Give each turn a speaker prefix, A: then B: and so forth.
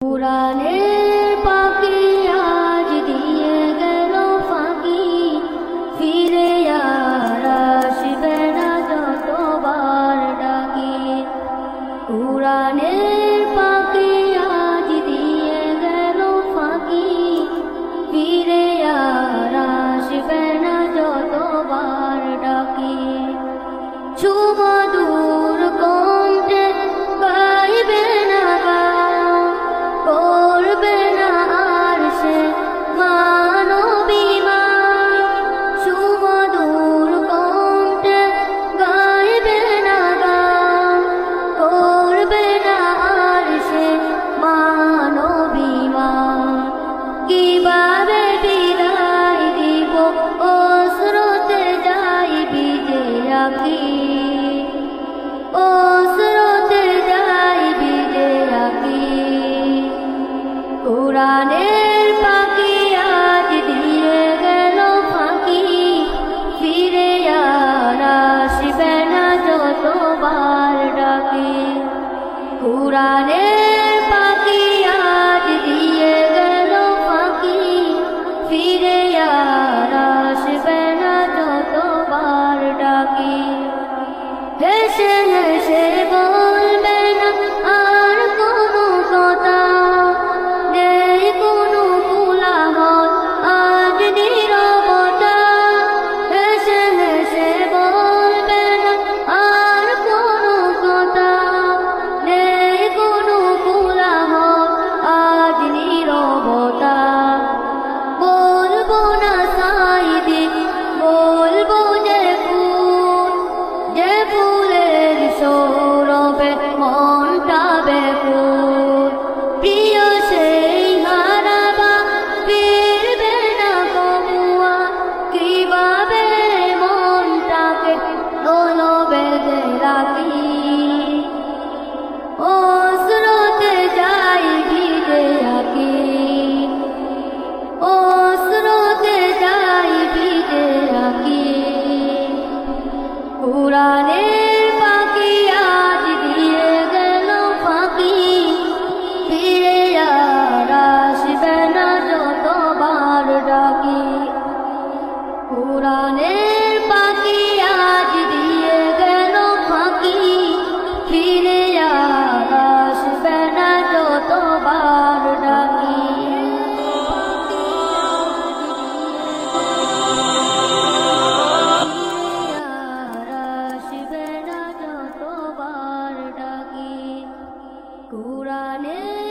A: কুরআনের পাখি আজ দিয়ে গেল ফাঁকি, ফিরে আর আসবে না যতবার ডাকি। কুরআনের পাখি আজ দিয়ে গেল ফাঁকি, ফিরে আর আসবে না যতবার ডাকি। সুমধুর কণ্ঠে গাইবে না গান, করবে না আর সে মানবিমান। সুমধুর কণ্ঠে গাইবে না গান, করবে না আর সে মানবিমান। কিভাবে বিদায় দিব অশ্রুতে যাই ভিজে রাখি, অশ্রুতে যাই ভিজে রাখি। কুরআনের পাখি আজ দিয়ে গেল ফাঁকি, ফিরে আর আসবে না যতবার ডাকি। কুরআনের পাখি আজ দিয়ে গেল ফাঁকি, ফিরে আর আসবে না যতবার ডাকি। হেসে হেসে বলবে না আর কোনো কথা, নেই কোনো কুলাহল আজ নীরবতা। হেসে হেসে বলবে না আর কোনো কথা, নেই কোনো কুলাহল আজ নীরবতা। বলবো না সাইদি, বলবো যে ফুল, যে ফুলের সৌরভে মনটা ব্যাকুল। প্রিয় সেই হারাবা ফিরবে না কবুয়া, কিভাবে মনটাকে দোলো বেঁধে রাখি। অশ্রুতে যাই ভিজে রাখি, অশ্রুতে যাই ভিজে রাখি। কুরআনের পাখি আজ দিয়ে গেল ফাঁকি, ফিরে আর আসবে না যতবার ডাকি। কুরআনের পাখি আজ দিয়ে গেল ফাঁকি, ফিরে আর আসবে না যতবার ডাকি। কুরআনের